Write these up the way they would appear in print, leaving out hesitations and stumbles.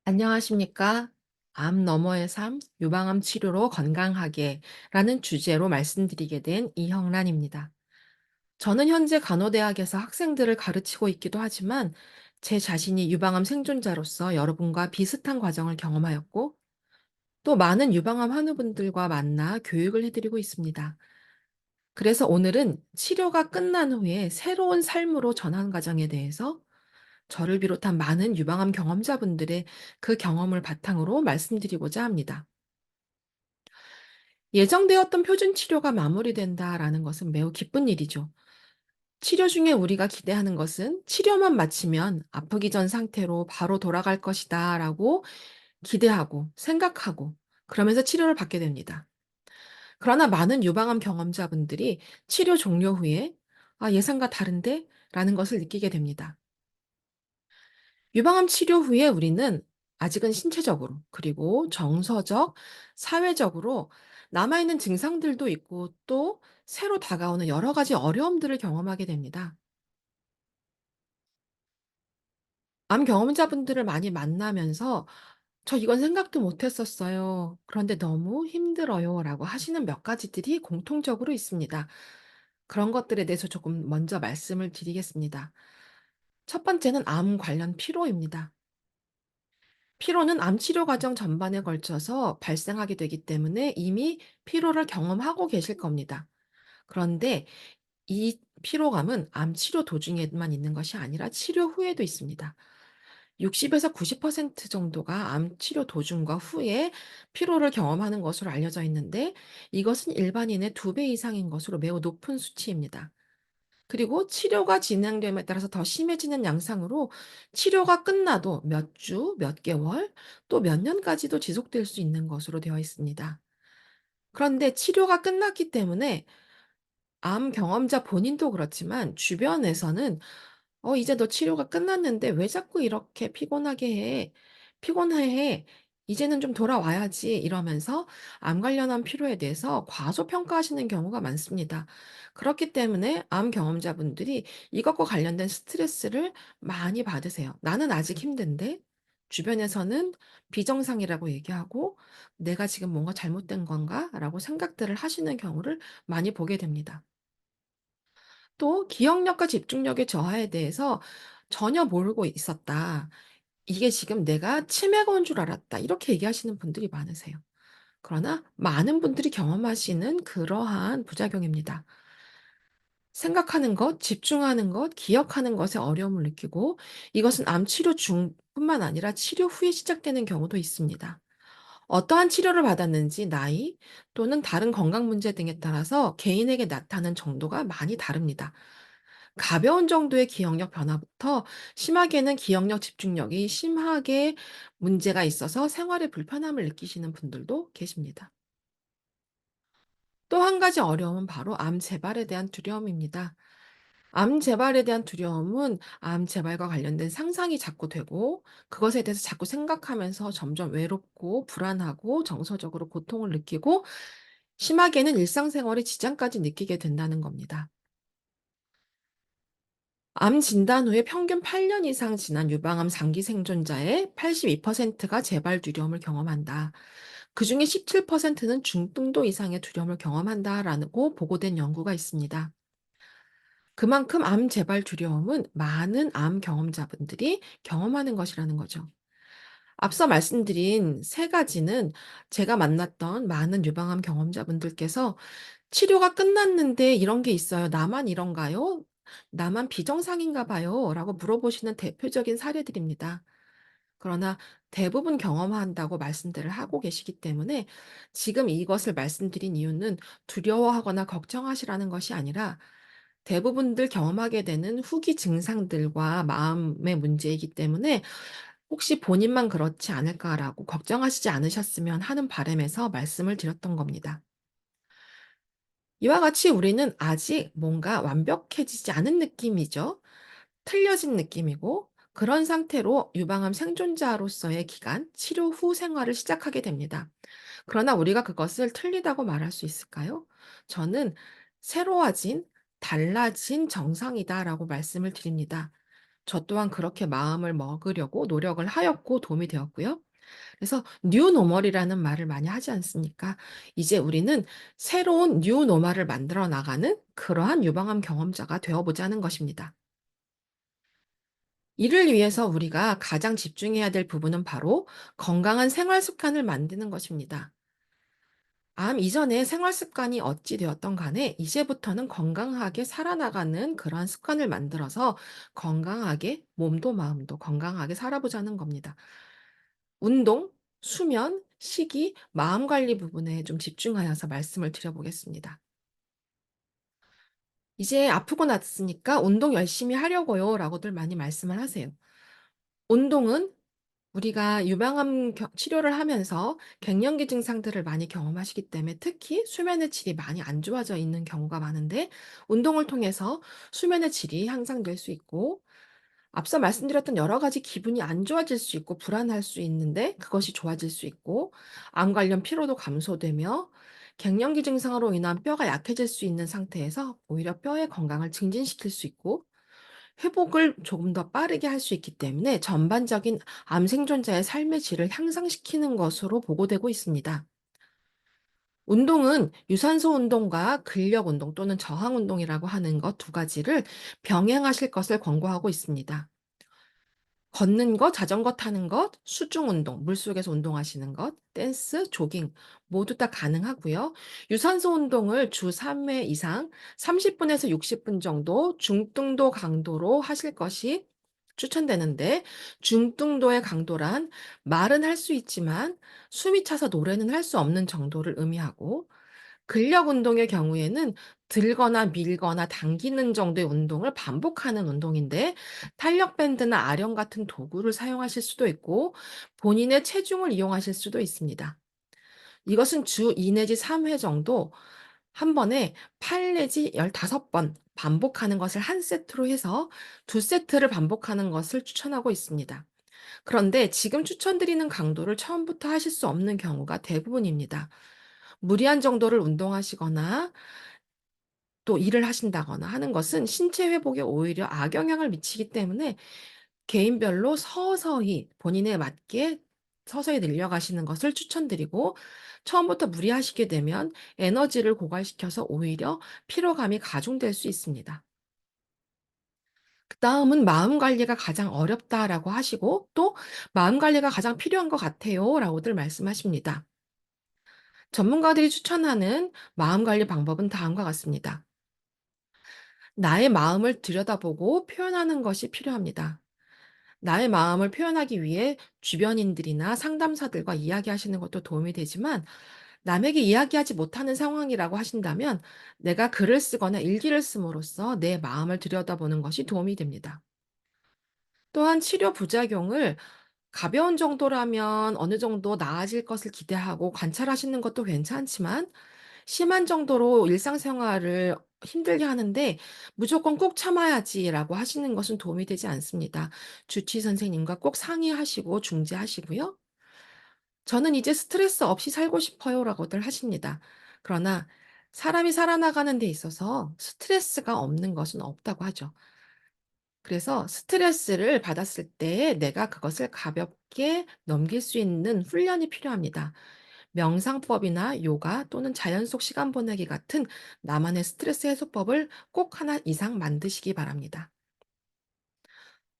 안녕하십니까? 암 너머의 삶, 유방암 치료로 건강하게 라는 주제로 말씀드리게 된 이형란입니다. 저는 현재 간호대학에서 학생들을 가르치고 있기도 하지만 제 자신이 유방암 생존자로서 여러분과 비슷한 과정을 경험하였고 또 많은 유방암 환우분들과 만나 교육을 해드리고 있습니다. 그래서 오늘은 치료가 끝난 후에 새로운 삶으로 전환 과정에 대해서 저를 비롯한 많은 유방암 경험자분들의 그 경험을 바탕으로 말씀드리고자 합니다. 예정되었던 표준 치료가 마무리된다라는 것은 매우 기쁜 일이죠. 치료 중에 우리가 기대하는 것은 치료만 마치면 아프기 전 상태로 바로 돌아갈 것이다라고 기대하고 생각하고 그러면서 치료를 받게 됩니다. 그러나 많은 유방암 경험자분들이 치료 종료 후에 예상과 다른데? 라는 것을 느끼게 됩니다. 유방암 치료 후에 우리는 아직은 신체적으로 그리고 정서적, 사회적으로 남아있는 증상들도 있고 또 새로 다가오는 여러 가지 어려움들을 경험하게 됩니다. 암 경험자분들을 많이 만나면서 "저 이건 생각도 못 했었어요. 그런데 너무 힘들어요." 라고 하시는 몇 가지들이 공통적으로 있습니다. 그런 것들에 대해서 조금 먼저 말씀을 드리겠습니다. 첫 번째는 암 관련 피로입니다. 피로는 암 치료 과정 전반에 걸쳐서 발생하게 되기 때문에 이미 피로를 경험하고 계실 겁니다. 그런데 이 피로감은 암 치료 도중에만 있는 것이 아니라 치료 후에도 있습니다. 60에서 90% 정도가 암 치료 도중과 후에 피로를 경험하는 것으로 알려져 있는데 이것은 일반인의 2배 이상인 것으로 매우 높은 수치입니다. 그리고 치료가 진행됨에 따라서 더 심해지는 양상으로 치료가 끝나도 몇 주, 몇 개월, 또 몇 년까지도 지속될 수 있는 것으로 되어 있습니다. 그런데 치료가 끝났기 때문에 암 경험자 본인도 그렇지만 주변에서는 이제 너 치료가 끝났는데 왜 자꾸 이렇게 피곤하게 해? 피곤해해. 이제는 좀 돌아와야지." 이러면서 암 관련한 피로에 대해서 과소평가하시는 경우가 많습니다. 그렇기 때문에 암 경험자분들이 이것과 관련된 스트레스를 많이 받으세요. "나는 아직 힘든데." 주변에서는 비정상이라고 얘기하고 '내가 지금 뭔가 잘못된 건가?'라고 생각들을 하시는 경우를 많이 보게 됩니다. 또 기억력과 집중력의 저하에 대해서 "전혀 모르고 있었다. 이게 지금 내가 치매가 온 줄 알았다." 이렇게 얘기하시는 분들이 많으세요. 그러나 많은 분들이 경험하시는 그러한 부작용입니다. 생각하는 것, 집중하는 것, 기억하는 것에 어려움을 느끼고 이것은 암 치료 중뿐만 아니라 치료 후에 시작되는 경우도 있습니다. 어떠한 치료를 받았는지 나이 또는 다른 건강 문제 등에 따라서 개인에게 나타나는 정도가 많이 다릅니다. 가벼운 정도의 기억력 변화부터 심하게는 기억력 집중력이 심하게 문제가 있어서 생활에 불편함을 느끼시는 분들도 계십니다. 또 한 가지 어려움은 바로 암 재발에 대한 두려움입니다. 암 재발에 대한 두려움은 암 재발과 관련된 상상이 자꾸 되고 그것에 대해서 자꾸 생각하면서 점점 외롭고 불안하고 정서적으로 고통을 느끼고 심하게는 일상생활에 지장까지 느끼게 된다는 겁니다. 암 진단 후에 평균 8년 이상 지난 유방암 장기 생존자의 82%가 재발 두려움을 경험한다. 그중에 17%는 중등도 이상의 두려움을 경험한다라고 보고된 연구가 있습니다. 그만큼 암 재발 두려움은 많은 암 경험자분들이 경험하는 것이라는 거죠. 앞서 말씀드린 세 가지는 제가 만났던 많은 유방암 경험자분들께서 "치료가 끝났는데 이런 게 있어요. 나만 이런가요? 나만 비정상인가 봐요." 라고 물어보시는 대표적인 사례들입니다. 그러나 대부분 경험한다고 말씀들을 하고 계시기 때문에 지금 이것을 말씀드린 이유는 두려워하거나 걱정하시라는 것이 아니라 대부분들 경험하게 되는 후기 증상들과 마음의 문제이기 때문에 '혹시 본인만 그렇지 않을까.'라고 걱정하시지 않으셨으면 하는 바람에서 말씀을 드렸던 겁니다. 이와 같이 우리는 아직 뭔가 완벽해지지 않은 느낌이죠. 틀려진 느낌이고 그런 상태로 유방암 생존자로서의 기간, 치료 후 생활을 시작하게 됩니다. 그러나 우리가 그것을 틀리다고 말할 수 있을까요? 저는 "새로워진, 달라진 정상이다."라고 말씀을 드립니다. 저 또한 그렇게 마음을 먹으려고 노력을 하였고 도움이 되었고요. 그래서 뉴 노멀이라는 말을 많이 하지 않습니까? 이제 우리는 새로운 뉴 노멀을 만들어 나가는 그러한 유방암 경험자가 되어 보자는 것입니다. 이를 위해서 우리가 가장 집중해야 될 부분은 바로 건강한 생활 습관을 만드는 것입니다. 암 이전에 생활 습관이 어찌 되었던 간에 이제부터는 건강하게 살아나가는 그러한 습관을 만들어서 건강하게 몸도 마음도 건강하게 살아보자는 겁니다. 운동, 수면, 식이, 마음 관리 부분에 좀 집중하여서 말씀을 드려보겠습니다. "이제 아프고 났으니까 운동 열심히 하려고요." 라고들 많이 말씀을 하세요. 운동은 우리가 유방암 치료를 하면서 갱년기 증상들을 많이 경험하시기 때문에 특히 수면의 질이 많이 안 좋아져 있는 경우가 많은데, 운동을 통해서 수면의 질이 향상될 수 있고, 앞서 말씀드렸던 여러 가지 기분이 안 좋아질 수 있고 불안할 수 있는데 그것이 좋아질 수 있고, 암 관련 피로도 감소되며 갱년기 증상으로 인한 뼈가 약해질 수 있는 상태에서 오히려 뼈의 건강을 증진시킬 수 있고 회복을 조금 더 빠르게 할 수 있기 때문에 전반적인 암 생존자의 삶의 질을 향상시키는 것으로 보고되고 있습니다. 운동은 유산소 운동과 근력 운동 또는 저항 운동이라고 하는 것 두 가지를 병행하실 것을 권고하고 있습니다. 걷는 것, 자전거 타는 것, 수중 운동, 물속에서 운동하시는 것, 댄스, 조깅 모두 다 가능하고요. 유산소 운동을 주 3회 이상 30 분에서 60분 정도 중등도 강도로 하실 것이 추천되는데, 중등도의 강도란 말은 할 수 있지만 숨이 차서 노래는 할 수 없는 정도를 의미하고, 근력 운동의 경우에는 들거나 밀거나 당기는 정도의 운동을 반복하는 운동인데, 탄력 밴드나 아령 같은 도구를 사용하실 수도 있고 본인의 체중을 이용하실 수도 있습니다. 이것은 주 2 내지 3회 정도 한 번에 8 내지 15번 반복하는 것을 한 세트로 해서 두 세트를 반복하는 것을 추천하고 있습니다. 그런데 지금 추천드리는 강도를 처음부터 하실 수 없는 경우가 대부분입니다. 무리한 정도를 운동하시거나 또 일을 하신다거나 하는 것은 신체 회복에 오히려 악영향을 미치기 때문에 개인별로 서서히 본인에 맞게 서서히 늘려가시는 것을 추천드리고, 처음부터 무리하시게 되면 에너지를 고갈시켜서 오히려 피로감이 가중될 수 있습니다. 그다음은 "마음 관리가 가장 어렵다."라고 하시고 또 "마음 관리가 가장 필요한 것 같아요."라고들 말씀하십니다. 전문가들이 추천하는 마음 관리 방법은 다음과 같습니다. 나의 마음을 들여다보고 표현하는 것이 필요합니다. 나의 마음을 표현하기 위해 주변인들이나 상담사들과 이야기하시는 것도 도움이 되지만, 남에게 이야기하지 못하는 상황이라고 하신다면 내가 글을 쓰거나 일기를 씀으로써 내 마음을 들여다보는 것이 도움이 됩니다. 또한 치료 부작용을 가벼운 정도라면 어느 정도 나아질 것을 기대하고 관찰하시는 것도 괜찮지만, 심한 정도로 일상생활을 힘들게 하는데 무조건 꼭 참아야지라고 하시는 것은 도움이 되지 않습니다. 주치의 선생님과 꼭 상의하시고 중재하시고요. "저는 이제 스트레스 없이 살고 싶어요라고들 하십니다. 그러나 사람이 살아나가는 데 있어서 스트레스가 없는 것은 없다고 하죠. 그래서 스트레스를 받았을 때 내가 그것을 가볍게 넘길 수 있는 훈련이 필요합니다. 명상법이나 요가 또는 자연 속 시간 보내기 같은 나만의 스트레스 해소법을 꼭 하나 이상 만드시기 바랍니다.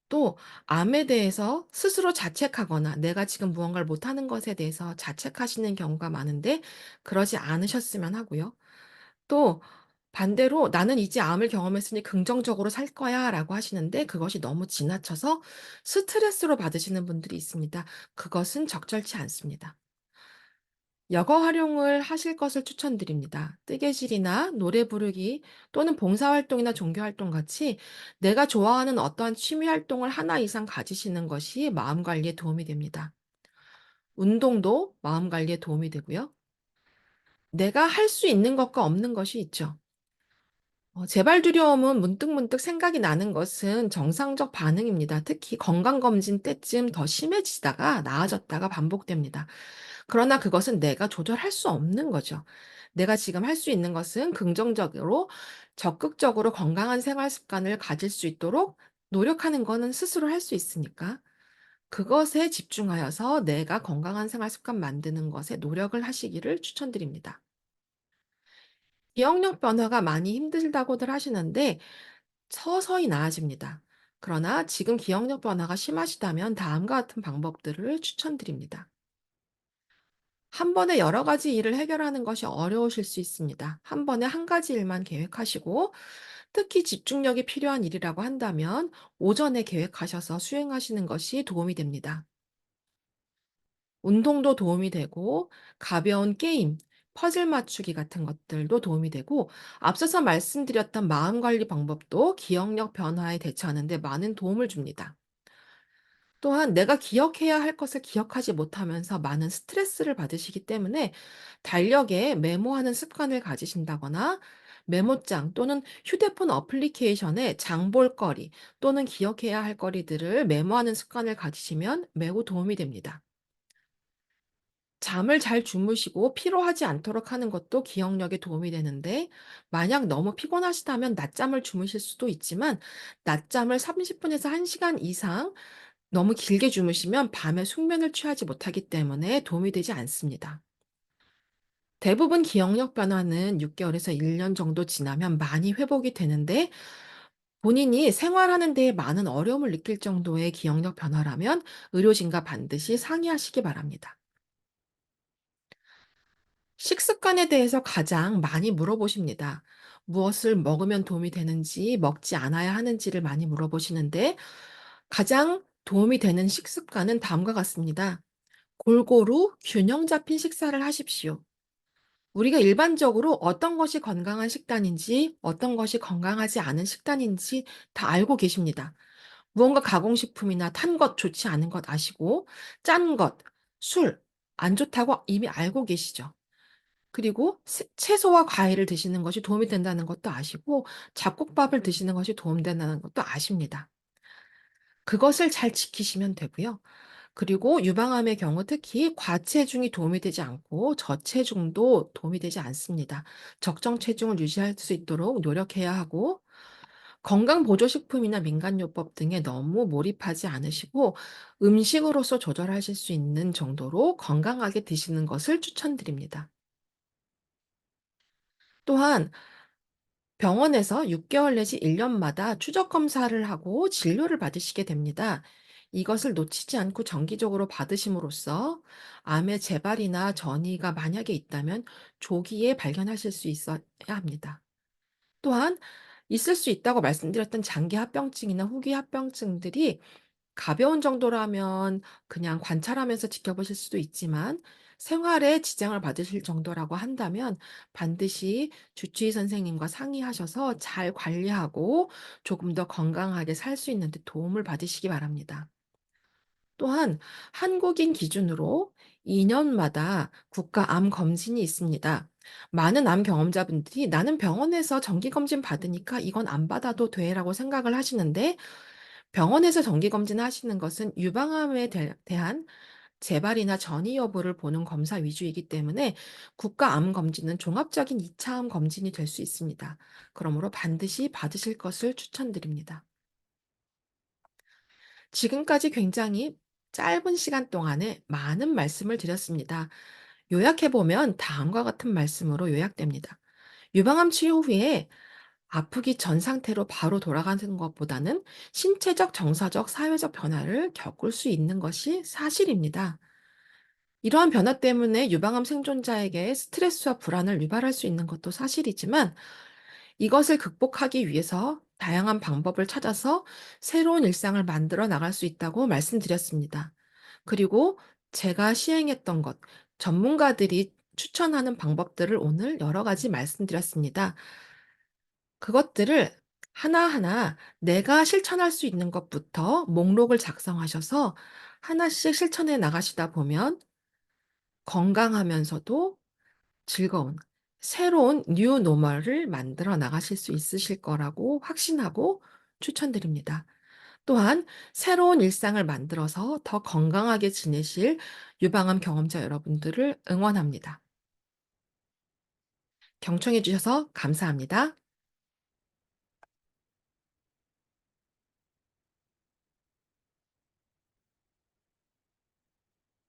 또 암에 대해서 스스로 자책하거나 내가 지금 무언가를 못하는 것에 대해서 자책하시는 경우가 많은데 그러지 않으셨으면 하고요. 또 반대로 "나는 이제 암을 경험했으니 긍정적으로 살 거야."라고 하시는데 그것이 너무 지나쳐서 스트레스로 받으시는 분들이 있습니다. 그것은 적절치 않습니다. 여가 활용을 하실 것을 추천드립니다. 뜨개질이나 노래 부르기 또는 봉사활동이나 종교활동 같이 내가 좋아하는 어떠한 취미 활동을 하나 이상 가지시는 것이 마음 관리에 도움이 됩니다. 운동도 마음 관리에 도움이 되고요. 내가 할 수 있는 것과 없는 것이 있죠. 재발 두려움은 문득문득 생각이 나는 것은 정상적 반응입니다. 특히 건강검진 때쯤 더 심해지다가 나아졌다가 반복됩니다. 그러나 그것은 내가 조절할 수 없는 거죠. 내가 지금 할 수 있는 것은 긍정적으로 적극적으로 건강한 생활 습관을 가질 수 있도록 노력하는 거는 스스로 할 수 있으니까 그것에 집중하여서 내가 건강한 생활 습관 만드는 것에 노력을 하시기를 추천드립니다. 기억력 변화가 많이 힘들다고들 하시는데 서서히 나아집니다. 그러나 지금 기억력 변화가 심하시다면 다음과 같은 방법들을 추천드립니다. 한 번에 여러 가지 일을 해결하는 것이 어려우실 수 있습니다. 한 번에 한 가지 일만 계획하시고 특히 집중력이 필요한 일이라고 한다면 오전에 계획하셔서 수행하시는 것이 도움이 됩니다. 운동도 도움이 되고 가벼운 게임, 퍼즐 맞추기 같은 것들도 도움이 되고 앞서서 말씀드렸던 마음 관리 방법도 기억력 변화에 대처하는 데 많은 도움을 줍니다. 또한 내가 기억해야 할 것을 기억하지 못하면서 많은 스트레스를 받으시기 때문에 달력에 메모하는 습관을 가지신다거나 메모장 또는 휴대폰 어플리케이션에 장볼거리 또는 기억해야 할 거리들을 메모하는 습관을 가지시면 매우 도움이 됩니다. 잠을 잘 주무시고 피로하지 않도록 하는 것도 기억력에 도움이 되는데, 만약 너무 피곤하시다면 낮잠을 주무실 수도 있지만, 낮잠을 30분에서 1시간 이상 너무 길게 주무시면 밤에 숙면을 취하지 못하기 때문에 도움이 되지 않습니다. 대부분 기억력 변화는 6개월에서 1년 정도 지나면 많이 회복이 되는데, 본인이 생활하는 데에 많은 어려움을 느낄 정도의 기억력 변화라면 의료진과 반드시 상의하시기 바랍니다. 식습관에 대해서 가장 많이 물어보십니다. 무엇을 먹으면 도움이 되는지, 먹지 않아야 하는지를 많이 물어보시는데, 가장 도움이 되는 식습관은 다음과 같습니다. 골고루 균형 잡힌 식사를 하십시오. 우리가 일반적으로 어떤 것이 건강한 식단인지, 어떤 것이 건강하지 않은 식단인지 다 알고 계십니다. 무언가 가공식품이나 탄 것 좋지 않은 것 아시고, 짠 것, 술, 안 좋다고 이미 알고 계시죠. 그리고 채소와 과일을 드시는 것이 도움이 된다는 것도 아시고 잡곡밥을 드시는 것이 도움된다는 것도 아십니다. 그것을 잘 지키시면 되고요. 그리고 유방암의 경우 특히 과체중이 도움이 되지 않고 저체중도 도움이 되지 않습니다. 적정 체중을 유지할 수 있도록 노력해야 하고 건강보조식품이나 민간요법 등에 너무 몰입하지 않으시고 음식으로서 조절하실 수 있는 정도로 건강하게 드시는 것을 추천드립니다. 또한 병원에서 6개월 내지 1년마다 추적 검사를 하고 진료를 받으시게 됩니다. 이것을 놓치지 않고 정기적으로 받으심으로써 암의 재발이나 전이가 만약에 있다면 조기에 발견하실 수 있어야 합니다. 또한 있을 수 있다고 말씀드렸던 장기 합병증이나 후기 합병증들이 가벼운 정도라면 그냥 관찰하면서 지켜보실 수도 있지만 생활에 지장을 받으실 정도라고 한다면 반드시 주치의 선생님과 상의하셔서 잘 관리하고 조금 더 건강하게 살 수 있는 데 도움을 받으시기 바랍니다. 또한 한국인 기준으로 2년마다 국가 암 검진이 있습니다. 많은 암 경험자분들이 나는 병원에서 정기검진 받으니까 이건 안 받아도 돼라고 생각을 하시는데 병원에서 정기검진 하시는 것은 유방암에 대한 재발이나 전이 여부를 보는 검사 위주이기 때문에 국가 암 검진은 종합적인 2차 암 검진이 될 수 있습니다. 그러므로 반드시 받으실 것을 추천드립니다. 지금까지 굉장히 짧은 시간 동안에 많은 말씀을 드렸습니다. 요약해보면 다음과 같은 말씀으로 요약됩니다. 유방암 치료 후에 아프기 전 상태로 바로 돌아가는 것보다는 신체적, 정서적, 사회적 변화를 겪을 수 있는 것이 사실입니다. 이러한 변화 때문에 유방암 생존자에게 스트레스와 불안을 유발할 수 있는 것도 사실이지만 이것을 극복하기 위해서 다양한 방법을 찾아서 새로운 일상을 만들어 나갈 수 있다고 말씀드렸습니다. 그리고 제가 시행했던 것, 전문가들이 추천하는 방법들을 오늘 여러 가지 말씀드렸습니다. 그것들을 하나하나 내가 실천할 수 있는 것부터 목록을 작성하셔서 하나씩 실천해 나가시다 보면 건강하면서도 즐거운 새로운 뉴 노멀을 만들어 나가실 수 있으실 거라고 확신하고 추천드립니다. 또한 새로운 일상을 만들어서 더 건강하게 지내실 유방암 경험자 여러분들을 응원합니다. 경청해 주셔서 감사합니다.